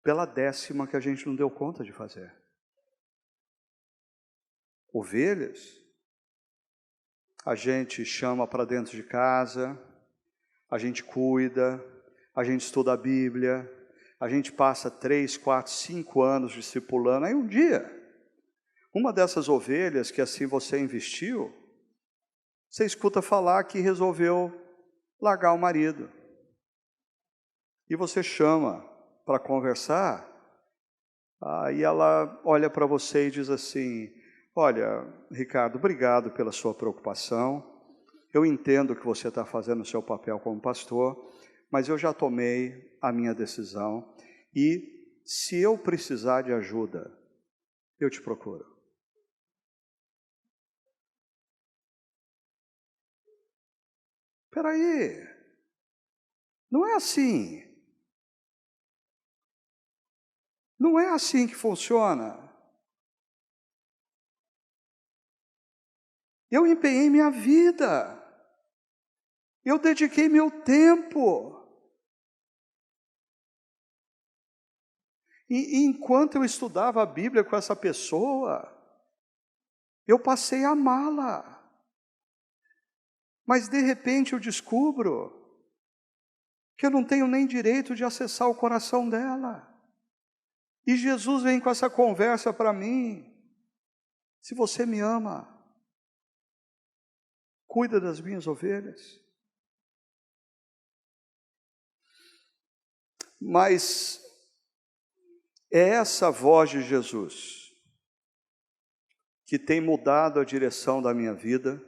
pela 10ª que a gente não deu conta de fazer. Ovelhas, a gente chama para dentro de casa, a gente cuida, a gente estuda a Bíblia, a gente passa 3, 4, 5 anos discipulando. Aí um dia, uma dessas ovelhas que assim você investiu, você escuta falar que resolveu largar o marido. E você chama para conversar, aí ela olha para você e diz assim: olha, Ricardo, obrigado pela sua preocupação. Eu entendo que você está fazendo o seu papel como pastor, mas eu já tomei a minha decisão e se eu precisar de ajuda, eu te procuro. Espera aí, não é assim. Não é assim que funciona. Eu empenhei minha vida. Eu dediquei meu tempo. E enquanto eu estudava a Bíblia com essa pessoa, eu passei a amá-la. Mas de repente eu descubro que eu não tenho nem direito de acessar o coração dela. E Jesus vem com essa conversa para mim: se você me ama, cuida das minhas ovelhas. Mas é essa voz de Jesus que tem mudado a direção da minha vida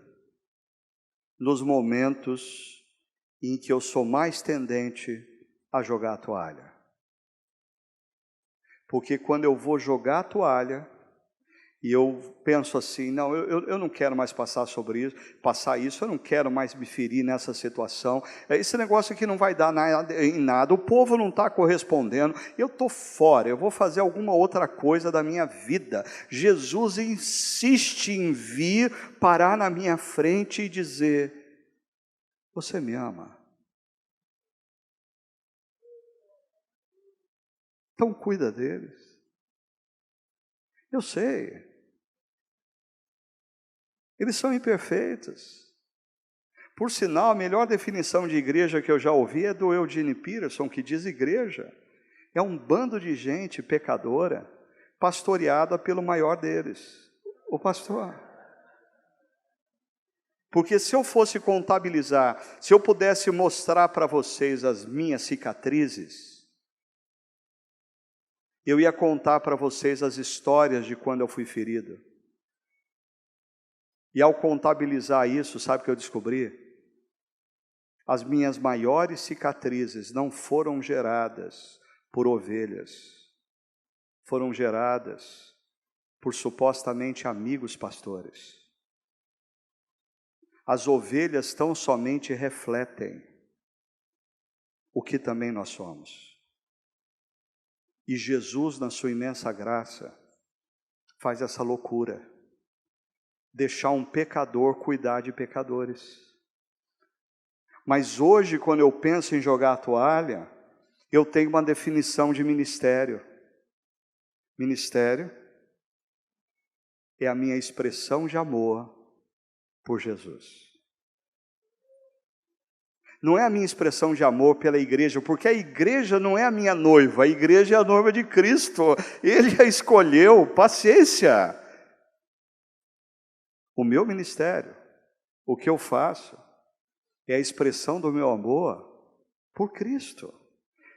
nos momentos em que eu sou mais tendente a jogar a toalha. Porque quando eu vou jogar a toalha, e eu penso assim, não, eu não quero mais passar isso, eu não quero mais me ferir nessa situação, esse negócio aqui não vai dar em nada, o povo não está correspondendo, eu estou fora, eu vou fazer alguma outra coisa da minha vida. Jesus insiste em vir, parar na minha frente e dizer: você me ama? Então cuida deles. Eu sei. Eles são imperfeitos. Por sinal, a melhor definição de igreja que eu já ouvi é do Eugene Peterson, que diz: igreja é um bando de gente pecadora, pastoreada pelo maior deles, o pastor. Porque se eu fosse contabilizar, se eu pudesse mostrar para vocês as minhas cicatrizes, eu ia contar para vocês as histórias de quando eu fui ferido. E ao contabilizar isso, sabe o que eu descobri? As minhas maiores cicatrizes não foram geradas por ovelhas, foram geradas por supostamente amigos pastores. As ovelhas tão somente refletem o que também nós somos. E Jesus, na sua imensa graça, faz essa loucura: deixar um pecador cuidar de pecadores. Mas hoje, quando eu penso em jogar a toalha, eu tenho uma definição de ministério. Ministério é a minha expressão de amor por Jesus. Não é a minha expressão de amor pela igreja, porque a igreja não é a minha noiva, a igreja é a noiva de Cristo. Ele a escolheu, paciência. O meu ministério, o que eu faço, é a expressão do meu amor por Cristo.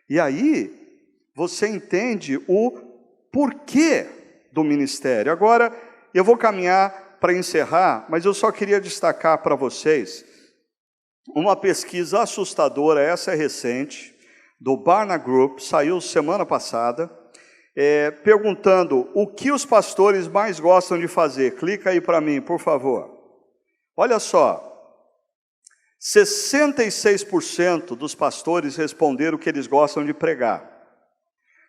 E aí, você entende o porquê do ministério. Agora, eu vou caminhar para encerrar, mas eu só queria destacar para vocês uma pesquisa assustadora, essa é recente, do Barna Group, saiu semana passada, perguntando o que os pastores mais gostam de fazer. Clica aí para mim, por favor. Olha só, 66% dos pastores responderam que eles gostam de pregar,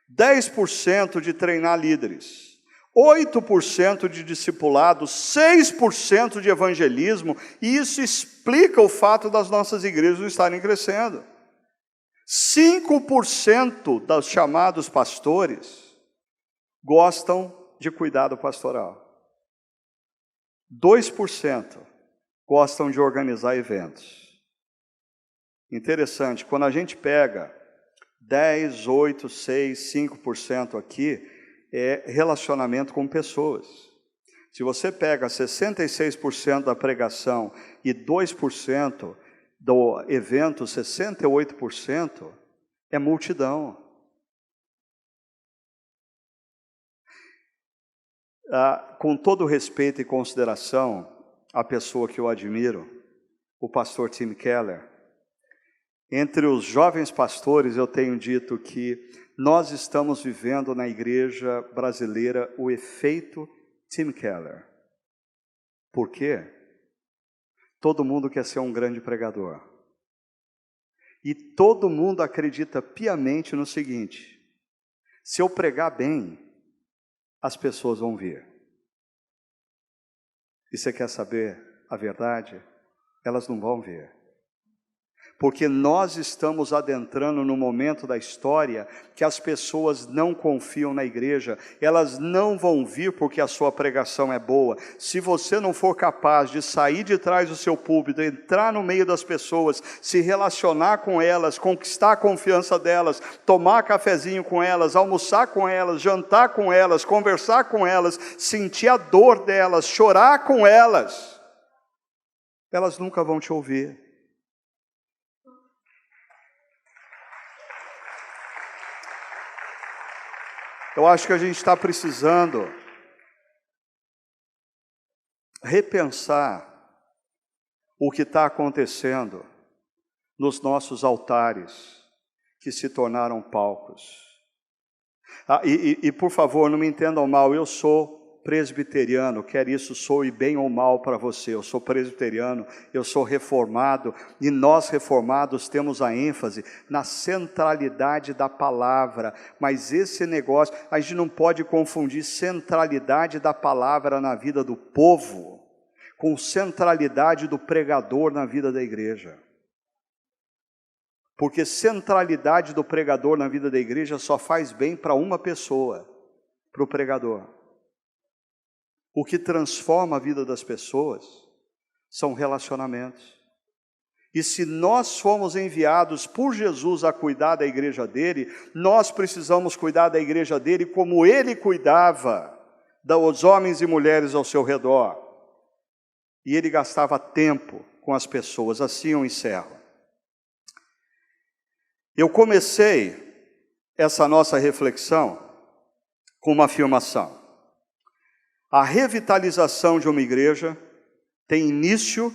10% de treinar líderes, 8% de discipulado, 6% de evangelismo, e isso explica o fato das nossas igrejas não estarem crescendo. 5% dos chamados pastores gostam de cuidado pastoral. 2% gostam de organizar eventos. Interessante, quando a gente pega 10, 8, 6, 5% aqui, é relacionamento com pessoas. Se você pega 66% da pregação e 2% do evento, 68%, é multidão. Com todo respeito e consideração à pessoa que eu admiro, o pastor Tim Keller, entre os jovens pastores eu tenho dito que nós estamos vivendo na igreja brasileira o efeito Tim Keller. Por quê? Todo mundo quer ser um grande pregador. E todo mundo acredita piamente no seguinte: se eu pregar bem, as pessoas vão vir. E você quer saber a verdade? Elas não vão vir. Porque nós estamos adentrando no momento da história que as pessoas não confiam na igreja, elas não vão vir porque a sua pregação é boa. Se você não for capaz de sair de trás do seu púlpito, entrar no meio das pessoas, se relacionar com elas, conquistar a confiança delas, tomar cafezinho com elas, almoçar com elas, jantar com elas, conversar com elas, sentir a dor delas, chorar com elas, elas nunca vão te ouvir. Eu acho que a gente está precisando repensar o que está acontecendo nos nossos altares, que se tornaram palcos. E por favor, não me entendam mal, eu sou presbiteriano, quer isso soe bem ou mal para você, eu sou presbiteriano, eu sou reformado, e nós reformados temos a ênfase na centralidade da palavra, mas esse negócio, a gente não pode confundir centralidade da palavra na vida do povo, com centralidade do pregador na vida da igreja. Porque centralidade do pregador na vida da igreja só faz bem para uma pessoa, para o pregador. O que transforma a vida das pessoas são relacionamentos. E se nós fomos enviados por Jesus a cuidar da igreja dele, nós precisamos cuidar da igreja dele como ele cuidava dos homens e mulheres ao seu redor. E ele gastava tempo com as pessoas. Assim eu encerro. Eu comecei essa nossa reflexão com uma afirmação. A revitalização de uma igreja tem início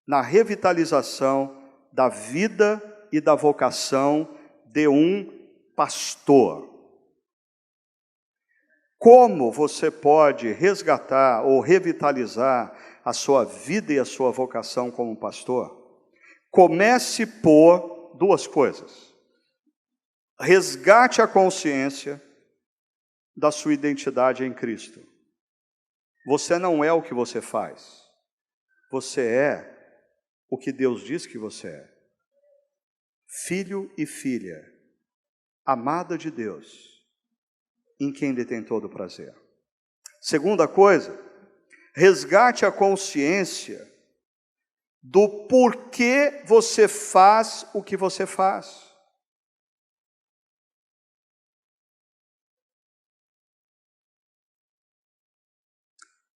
na revitalização da vida e da vocação de um pastor. Como você pode resgatar ou revitalizar a sua vida e a sua vocação como pastor? Comece por duas coisas. Resgate a consciência da sua identidade em Cristo. Você não é o que você faz. Você é o que Deus diz que você é. Filho e filha, amada de Deus, em quem Ele tem todo o prazer. Segunda coisa, resgate a consciência do porquê você faz o que você faz.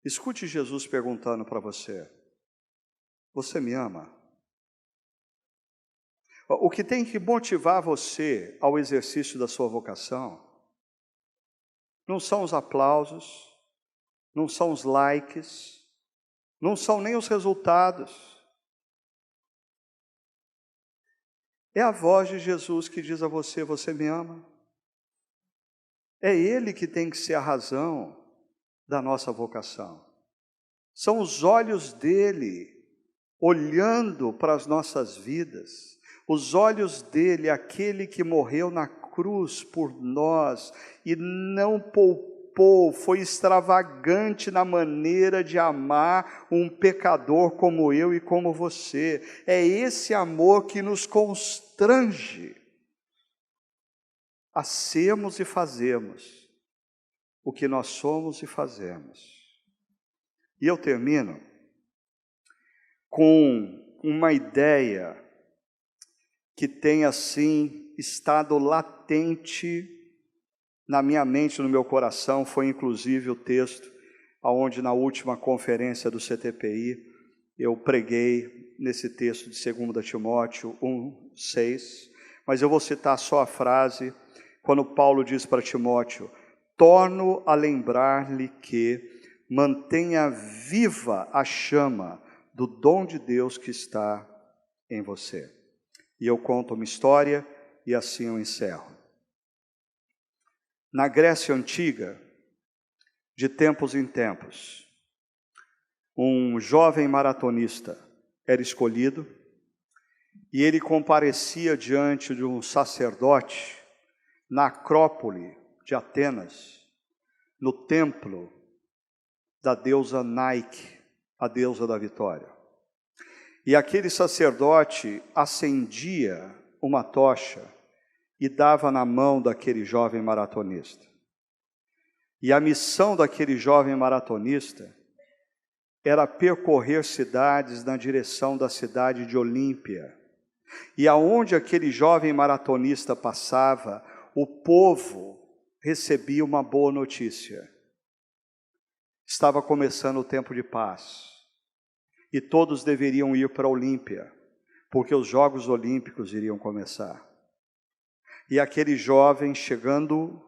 Escute Jesus perguntando para você: você me ama? O que tem que motivar você ao exercício da sua vocação não são os aplausos, não são os likes, não são nem os resultados. É a voz de Jesus que diz a você: você me ama? É Ele que tem que ser a razão da nossa vocação. São os olhos dele olhando para as nossas vidas, os olhos dele, aquele que morreu na cruz por nós e não poupou, foi extravagante na maneira de amar um pecador como eu e como você. É esse amor que nos constrange a sermos e fazermos o que nós somos e fazemos. E eu termino com uma ideia que tem assim estado latente na minha mente, no meu coração. Foi inclusive o texto aonde na última conferência do CTPI eu preguei nesse texto de 2 Timóteo 1:6, mas eu vou citar só a frase, quando Paulo diz para Timóteo: torno a lembrar-lhe que mantenha viva a chama do dom de Deus que está em você. E eu conto uma história e assim eu encerro. Na Grécia Antiga, de tempos em tempos, um jovem maratonista era escolhido e ele comparecia diante de um sacerdote na Acrópole de Atenas, no templo da deusa Nike, a deusa da vitória. E aquele sacerdote acendia uma tocha e dava na mão daquele jovem maratonista. E a missão daquele jovem maratonista era percorrer cidades na direção da cidade de Olímpia. E aonde aquele jovem maratonista passava, o povo recebia uma boa notícia. Estava começando o tempo de paz. E todos deveriam ir para Olímpia, porque os Jogos Olímpicos iriam começar. E aquele jovem, chegando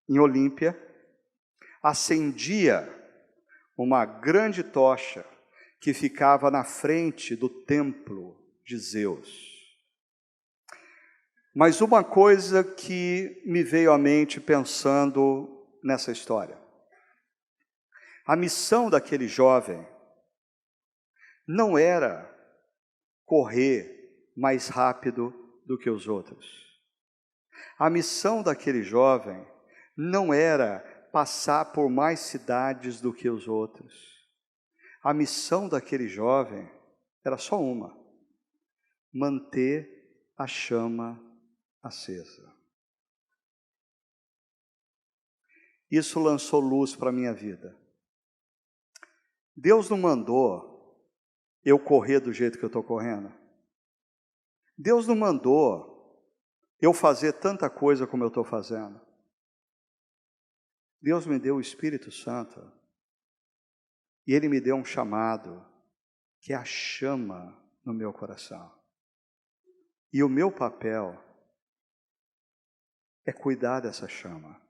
em Olímpia, acendia uma grande tocha que ficava na frente do templo de Zeus. Mas uma coisa que me veio à mente pensando nessa história. A missão daquele jovem não era correr mais rápido do que os outros. A missão daquele jovem não era passar por mais cidades do que os outros. A missão daquele jovem era só uma: manter a chama acesa. Isso lançou luz para a minha vida. Deus não mandou eu correr do jeito que eu estou correndo. Deus não mandou eu fazer tanta coisa como eu estou fazendo. Deus me deu o Espírito Santo e Ele me deu um chamado que é a chama no meu coração. E o meu papel é cuidar dessa chama,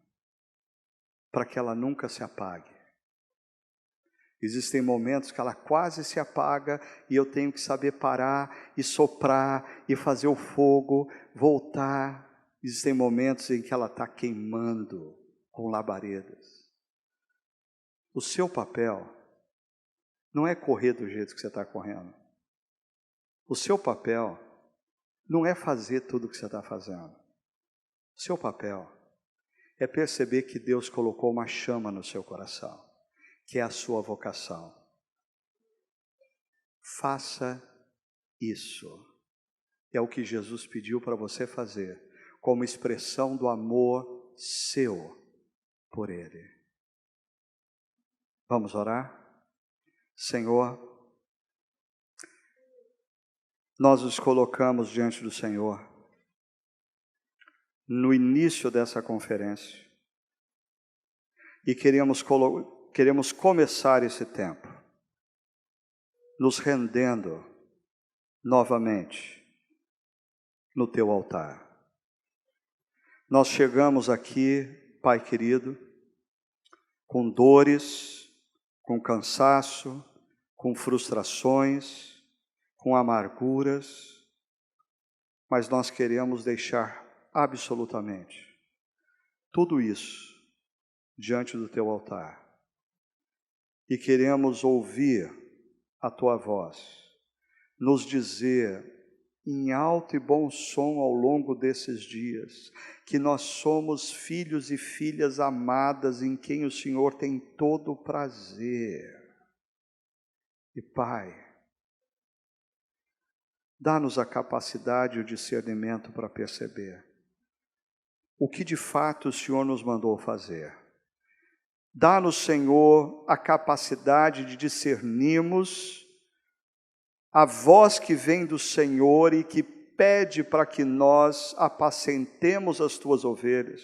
para que ela nunca se apague. Existem momentos que ela quase se apaga e eu tenho que saber parar e soprar e fazer o fogo voltar. Existem momentos em que ela está queimando com labaredas. O seu papel não é correr do jeito que você está correndo. O seu papel não é fazer tudo o que você está fazendo. O seu papel é perceber que Deus colocou uma chama no seu coração, que é a sua vocação. Faça isso. É o que Jesus pediu para você fazer, como expressão do amor seu por Ele. Vamos orar? Senhor, nós nos colocamos diante do Senhor no início dessa conferência e queremos começar esse tempo nos rendendo novamente no Teu altar. Nós chegamos aqui, Pai querido, com dores, com cansaço, com frustrações, com amarguras, mas nós queremos deixar absolutamente tudo isso diante do Teu altar. E queremos ouvir a Tua voz, nos dizer em alto e bom som ao longo desses dias, que nós somos filhos e filhas amadas em quem o Senhor tem todo o prazer. E Pai, dá-nos a capacidade e o discernimento para perceber o que de fato o Senhor nos mandou fazer. Dá-nos, Senhor, a capacidade de discernirmos a voz que vem do Senhor e que pede para que nós apacentemos as Tuas ovelhas.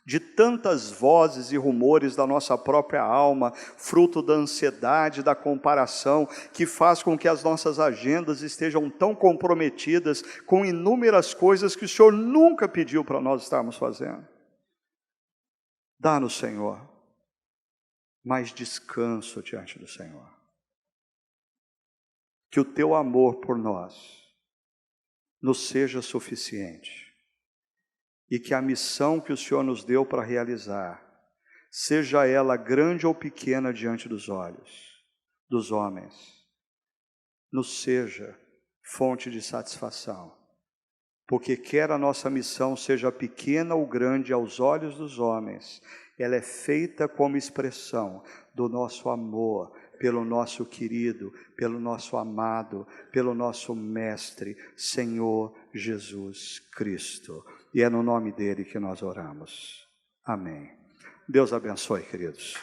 de tantas vozes e rumores da nossa própria alma, fruto da ansiedade, da comparação, que faz com que as nossas agendas estejam tão comprometidas com inúmeras coisas que o Senhor nunca pediu para nós estarmos fazendo. Dá-nos, Senhor, mais descanso diante do Senhor. Que o teu amor por nós nos seja suficiente. E que a missão que o Senhor nos deu para realizar, seja ela grande ou pequena diante dos olhos dos homens, nos seja fonte de satisfação. Porque quer a nossa missão seja pequena ou grande aos olhos dos homens, ela é feita como expressão do nosso amor pelo nosso querido, pelo nosso amado, pelo nosso Mestre, Senhor Jesus Cristo. E é no nome dele que nós oramos. Amém. Deus abençoe, queridos.